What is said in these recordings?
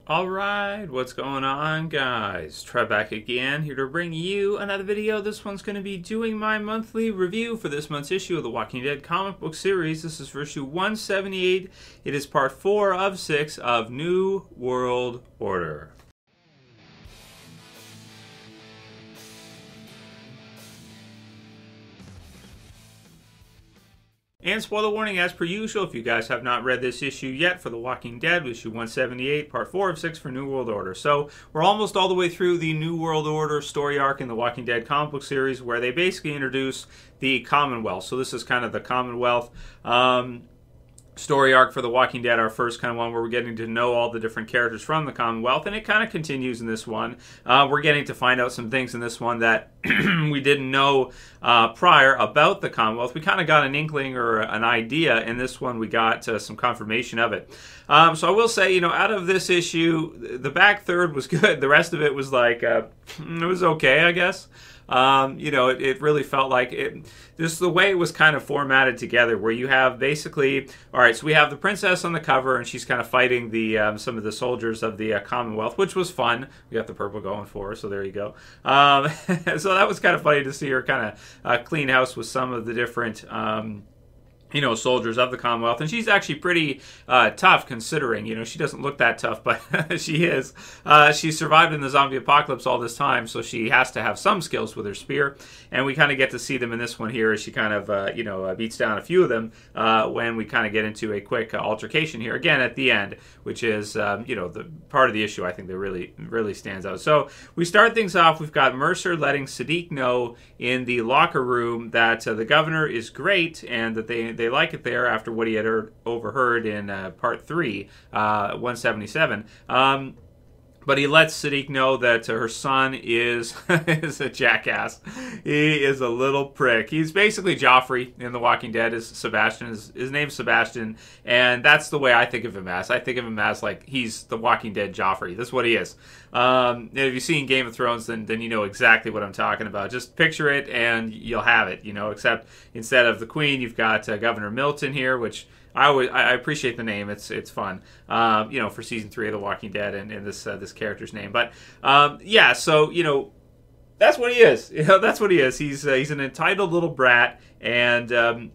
Alright, what's going on, guys? Trev back again, here to bring you another video. This one's going to be doing my monthly review for this month's issue of the Walking Dead comic book series. This is for issue 178. It is part 4 of 6 of New World Order. And spoiler warning, as per usual, if you guys have not read this issue yet for The Walking Dead, issue 178, part 4 of 6 for New World Order. So we're almost all the way through the New World Order story arc in the Walking Dead comic book series, where they basically introduce the Commonwealth. So this is kind of the Commonwealth story arc for The Walking Dead, our first kind of one where we're getting to know all the different characters from the Commonwealth, and it kind of continues in this one. We're getting to find out some things in this one that we didn't know prior about the Commonwealth. We kind of got an inkling or an idea. In this one, we got some confirmation of it. So I will say, you know, out of this issue, the back third was good. The rest of it was like, it was okay, I guess. You know, it really felt like it, just the way it was kind of formatted together, where you have basically, all right, so we have the princess on the cover, and she's kind of fighting the some of the soldiers of the Commonwealth, which was fun. We got the purple going for her, so there you go. So that was kind of funny to see her kind of clean house with some of the different you know, soldiers of the Commonwealth. And she's actually pretty tough, considering, you know, she doesn't look that tough, but she is. She survived in the zombie apocalypse all this time, so she has to have some skills with her spear. And we kind of get to see them in this one here as she kind of, you know, beats down a few of them when we kind of get into a quick altercation here, again, at the end, which is, you know, the part of the issue I think that really stands out. So we start things off, we've got Mercer letting Sadiq know in the locker room that the governor is great and that they like it there after what he had overheard in part 3, 177. But he lets Sadiq know that her son is a jackass. He is a little prick. He's basically Joffrey in The Walking Dead. Is Sebastian? His name's Sebastian, and that's the way I think of him as. I think of him as like he's The Walking Dead Joffrey. That's what he is. If you've seen Game of Thrones, then you know exactly what I'm talking about. Just picture it, and you'll have it. You know, except instead of the Queen, you've got Governor Milton here, which I appreciate the name. It's fun, you know, for season 3 of The Walking Dead and this character's name. But yeah, so you know, that's what he is. You know, that's what he is. He's an entitled little brat, and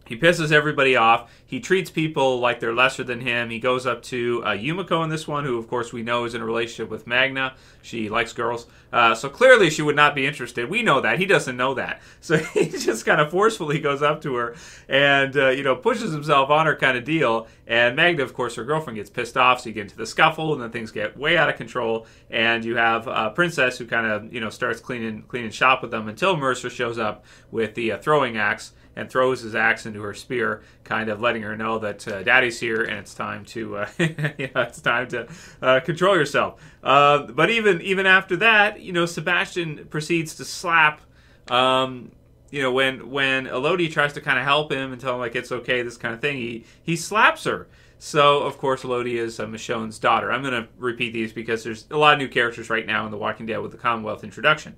he pisses everybody off. He treats people like they're lesser than him. He goes up to Yumiko in this one, who, of course, we know is in a relationship with Magna. She likes girls. So clearly she would not be interested. We know that. He doesn't know that. So he just kind of forcefully goes up to her and, you know, pushes himself on her kind of deal. And Magna, of course, her girlfriend, gets pissed off. So you get into the scuffle, and then things get way out of control. And you have Princess, who kind of, you know, starts cleaning shop with them until Mercer shows up with the throwing axe and throws his axe into her spear, kind of letting her know that Daddy's here and it's time to it's time to control yourself. But even after that, you know, Sebastian proceeds to slap. You know, when Elodie tries to kind of help him and tell him like it's okay, this kind of thing, he slaps her. So, of course, Elodie is Michonne's daughter. I'm going to repeat these because there's a lot of new characters right now in The Walking Dead with the Commonwealth introduction.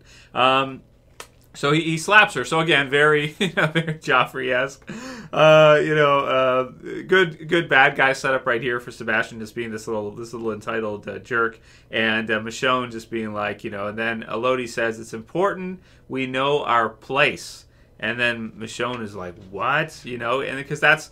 So he slaps her. So again, very, you know, very Joffrey-esque. You know, good bad guy setup right here for Sebastian, just being this little entitled jerk, and Michonne just being like, you know. And then Elodie says it's important we know our place. And then Michonne is like, what? You know, and because that's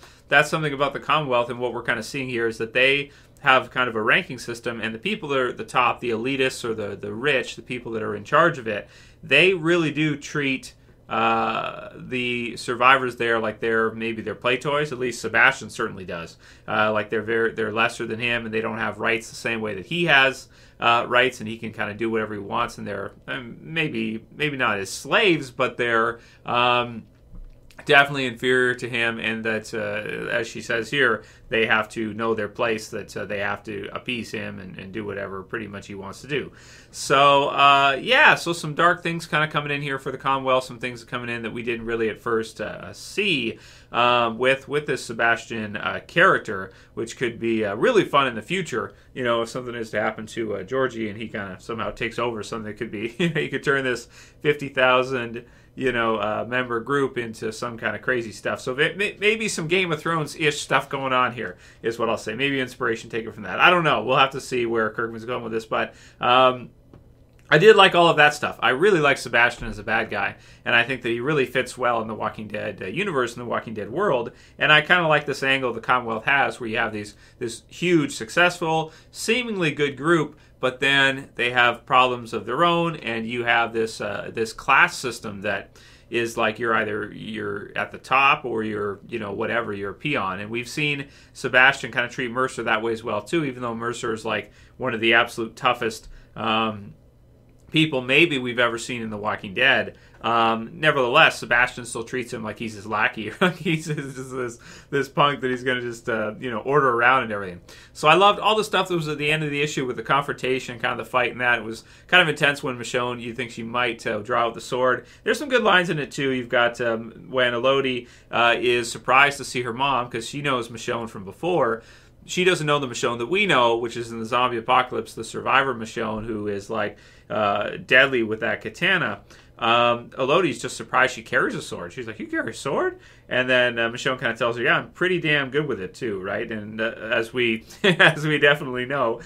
something about the Commonwealth, and what we're kind of seeing here is that they have kind of a ranking system, and the people that are at the top, the elitists or the rich, the people that are in charge of it, they really do treat the survivors there like they're play toys. At least Sebastian certainly does. Like they're lesser than him, and they don't have rights the same way that he has rights, and he can kind of do whatever he wants. And they're maybe not as slaves, but they're definitely inferior to him, and that, as she says here, they have to know their place, that they have to appease him and do whatever pretty much he wants to do. So, yeah, so some dark things kind of coming in here for the Commonwealth, some things coming in that we didn't really at first see with this Sebastian character, which could be really fun in the future, you know, if something is to happen to Georgie and he kind of somehow takes over something that could be, you know, you could turn this 50,000 member group into some kind of crazy stuff. So maybe some Game of Thrones-ish stuff going on here is what I'll say. Maybe inspiration taken from that. I don't know. We'll have to see where Kirkman's going with this, but I did like all of that stuff. I really like Sebastian as a bad guy, and I think that he really fits well in the Walking Dead universe, in the Walking Dead world. And I kind of like this angle the Commonwealth has, where you have this huge, successful, seemingly good group, but then they have problems of their own, and you have this class system that is like you're at the top or you're whatever, you're a peon. And we've seen Sebastian kind of treat Mercer that way as well too, even though Mercer is like one of the absolute toughest people maybe we've ever seen in The Walking Dead. Nevertheless, Sebastian still treats him like he's his lackey. He's just this punk that he's going to just order around and everything. So I loved all the stuff that was at the end of the issue with the confrontation, kind of the fight and that. It was kind of intense when Michonne, you think she might draw out the sword. There's some good lines in it too. You've got when Elodie is surprised to see her mom, because she knows Michonne from before. She doesn't know the Michonne that we know, which is in the zombie apocalypse, the survivor Michonne, who is like deadly with that katana. Elodie's just surprised she carries a sword. She's like, "You carry a sword?" And then Michonne kind of tells her, "Yeah, I'm pretty damn good with it too, right?" And as we definitely know,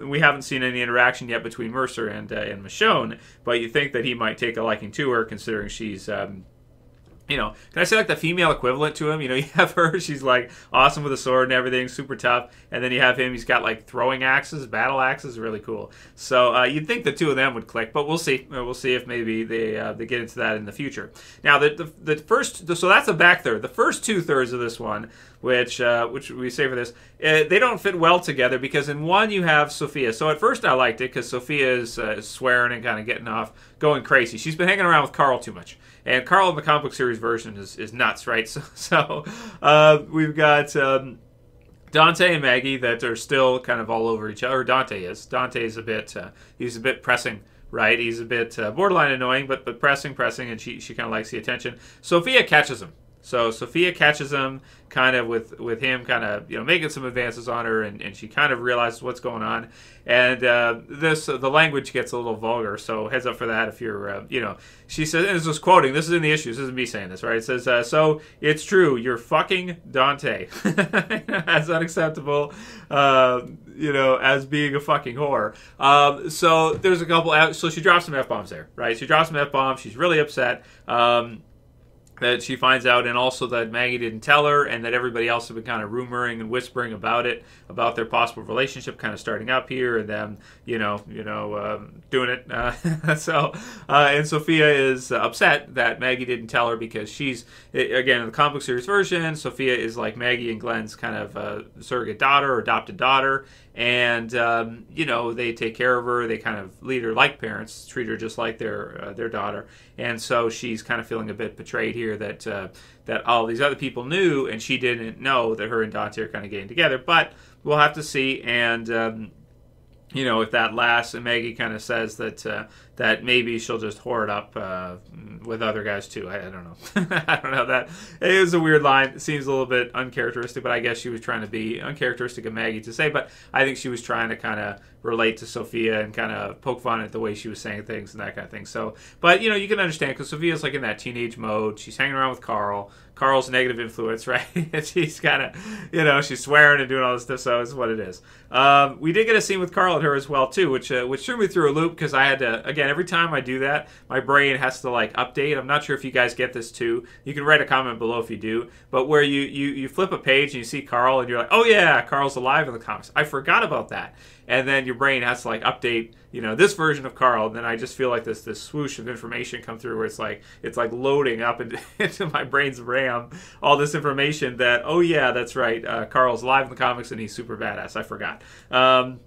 we haven't seen any interaction yet between Mercer and Michonne, but you think that he might take a liking to her, considering she's can I say like the female equivalent to him? You have her, she's like awesome with a sword and everything, super tough. And then you have him, he's got like throwing axes, battle axes, really cool. So you'd think the two of them would click, but we'll see. We'll see if maybe they get into that in the future. Now, the first, so that's the back third. The first 2/3 of this one, which we say for this, they don't fit well together, because in one you have Sophia. So at first I liked it because Sophia is swearing and kind of getting off, going crazy. She's been hanging around with Carl too much. And Carl in the comic book series version is nuts, right? So we've got Dantae and Maggie that are still kind of all over each other. Dantae is a bit he's a bit pressing, right? He's a bit borderline annoying, but pressing, and she kind of likes the attention. Sophia catches him. So Sophia catches him kind of with him kind of making some advances on her, and she kind of realizes what's going on. And the language gets a little vulgar, so heads up for that if you're she says, and this is quoting, this is in the issues, this isn't me saying this, right? It says, "So it's true, you're fucking Dantae." That's unacceptable, as being a fucking whore. So there's a couple, so she drops some F-bombs there, right? She drops some F-bombs, she's really upset. That she finds out, and also that Maggie didn't tell her, and that everybody else had been kind of rumoring and whispering about it, about their possible relationship kind of starting up here, and them, doing it. And Sophia is upset that Maggie didn't tell her, because she's, again, in the comic book series version, Sophia is like Maggie and Glenn's kind of surrogate daughter or adopted daughter, and they take care of her. They kind of lead her like parents, treat her just like their daughter, and so she's kind of feeling a bit betrayed here that all these other people knew, and she didn't know that her and Dantae are kind of getting together. But we'll have to see, and if that lasts. And Maggie kind of says that maybe she'll just whore it up with other guys too. I don't know. I don't know. That it was a weird line. It seems a little bit uncharacteristic, but I guess she was trying to be uncharacteristic of Maggie to say. But I think she was trying to kind of relate to Sophia and kind of poke fun at the way she was saying things and that kind of thing. So, but you can understand, because Sophia's like in that teenage mode. She's hanging around with Carl. Carl's negative influence, right? And she's kind of, she's swearing and doing all this stuff, so it's what it is. We did get a scene with Carl and her as well, too, which threw me through a loop, because I had to, again, every time I do that, my brain has to, update. I'm not sure if you guys get this, too. You can write a comment below if you do, but where you flip a page and you see Carl, and you're like, oh, yeah, Carl's alive in the comics. I forgot about that. And then your brain has to update, this version of Carl. And then I just feel like this swoosh of information come through, where it's like loading up into my brain's RAM all this information that, oh yeah, that's right, Carl's alive in the comics and he's super badass. I forgot. And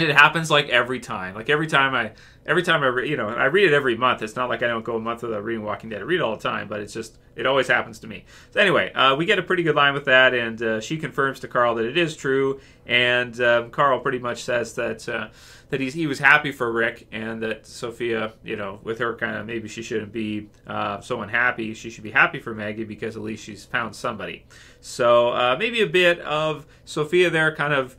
it happens every time. Every time I I read it every month. It's not like I don't go a month without reading Walking Dead. I read it all the time, but it always happens to me. So anyway, we get a pretty good line with that, and she confirms to Carl that it is true, and Carl pretty much says that he was happy for Rick, and that Sophia, with her kind of, maybe she shouldn't be so unhappy. She should be happy for Maggie, because at least she's found somebody. So maybe a bit of Sophia there kind of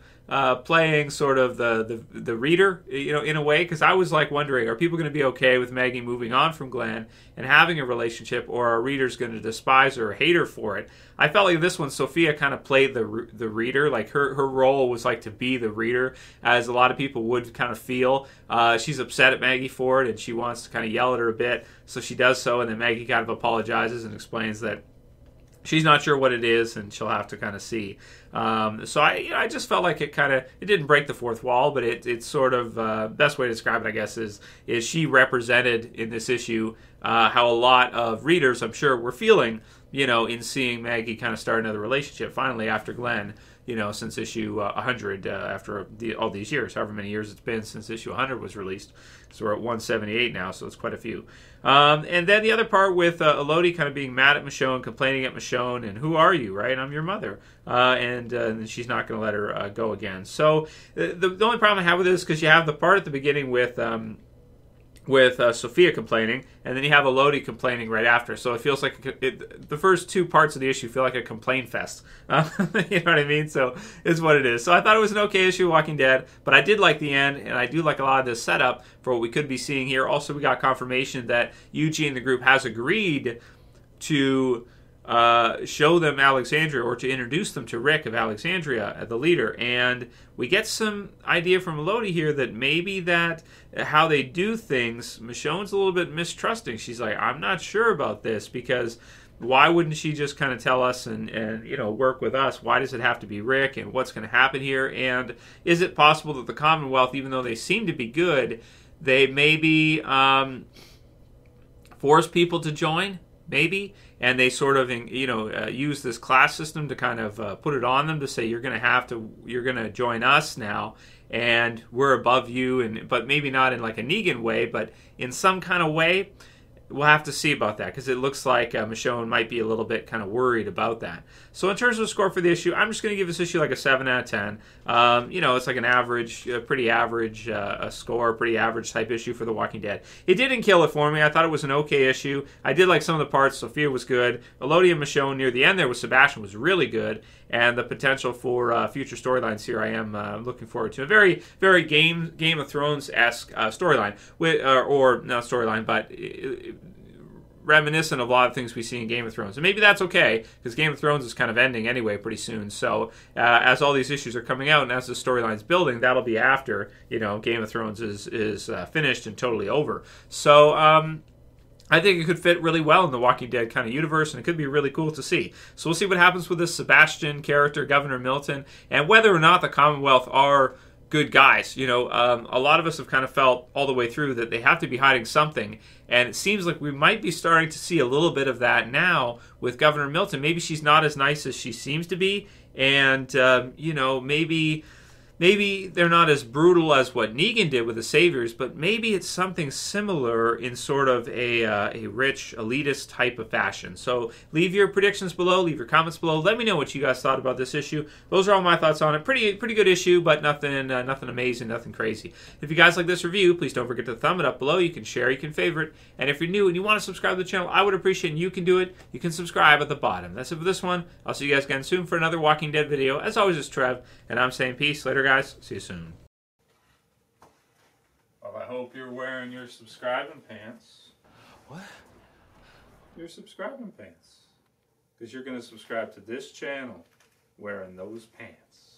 playing sort of the reader, you know, in a way, because I was like wondering, are people going to be okay with Maggie moving on from Glenn and having a relationship, or are readers going to despise her or hate her for it? I felt like this one, Sophia kind of played the reader, like her role was like to be the reader, as a lot of people would kind of feel. She's upset at Maggie for it, and she wants to kind of yell at her a bit, so she does so, and then Maggie kind of apologizes and explains that she's not sure what it is, and she'll have to kind of see. So I just felt like it didn't break the fourth wall, but it's sort of best way to describe it, I guess, is she represented in this issue how a lot of readers, I'm sure, were feeling, you know, in seeing Maggie kind of start another relationship finally after Glenn. You know, since issue 100, after all these years, however many years it's been since issue 100 was released. So we're at 178 now, so it's quite a few. And then the other part with Elodie kind of being mad at Michonne, complaining at Michonne, and who are you, right? I'm your mother. And she's not going to let her go again. So the only problem I have with this is because you have the part at the beginning with Sophia complaining, and then you have Elodie complaining right after. So it feels like the first two parts of the issue feel like a complaint fest. You know what I mean? So it's what it is. So I thought it was an okay issue of Walking Dead, but I did like the end, and I do like a lot of this setup for what we could be seeing here. Also, we got confirmation that Eugene, the group, has agreed to show them Alexandria, or to introduce them to Rick of Alexandria, the leader. And we get some idea from Elodie here that maybe that how they do things, Michonne's a little bit mistrusting. She's like, I'm not sure about this, because why wouldn't she just kind of tell us and you know, work with us? Why does it have to be Rick, and what's going to happen here? And is it possible that the Commonwealth, even though they seem to be good, they maybe force people to join? Maybe, and they sort of, you know, use this class system to kind of put it on them to say you're going to join us now, and we're above you, but maybe not in like a Negan way, but in some kind of way. We'll have to see about that, because it looks like Michonne might be a little bit kind of worried about that. So in terms of the score for the issue, I'm just going to give this issue like a 7 out of 10. You know, it's like an average, pretty average score, pretty average type issue for The Walking Dead. It didn't kill it for me. I thought it was an okay issue. I did like some of the parts. Sophia was good. Elodie and Michonne near the end there with Sebastian was really good. And the potential for future storylines here, I am looking forward to. A very, very Game of Thrones-esque storyline, or not storyline, but reminiscent of a lot of things we see in Game of Thrones. And maybe that's okay, because Game of Thrones is kind of ending anyway pretty soon. So as all these issues are coming out and as the storyline's building, that'll be after, you know, Game of Thrones is finished and totally over. So I think it could fit really well in the Walking Dead kind of universe, and it could be really cool to see. So we'll see what happens with this Sebastian character, Governor Milton, and whether or not the Commonwealth are good guys. You know, a lot of us have kind of felt all the way through that they have to be hiding something, and it seems like we might be starting to see a little bit of that now with Governor Milton. Maybe she's not as nice as she seems to be, and, you know, maybe they're not as brutal as what Negan did with the Saviors, but maybe it's something similar in sort of a rich, elitist type of fashion. So leave your predictions below, leave your comments below. Let me know what you guys thought about this issue. Those are all my thoughts on it. Pretty good issue, but nothing amazing, nothing crazy. If you guys like this review, please don't forget to thumb it up below. You can share, you can favorite, and if you're new and you want to subscribe to the channel, I would appreciate it, and you can do it. You can subscribe at the bottom. That's it for this one. I'll see you guys again soon for another Walking Dead video. As always, it's Trev, and I'm saying peace. Later, guys. See you soon. Well, I hope you're wearing your subscribing pants. What? Your subscribing pants. Because you're going to subscribe to this channel wearing those pants.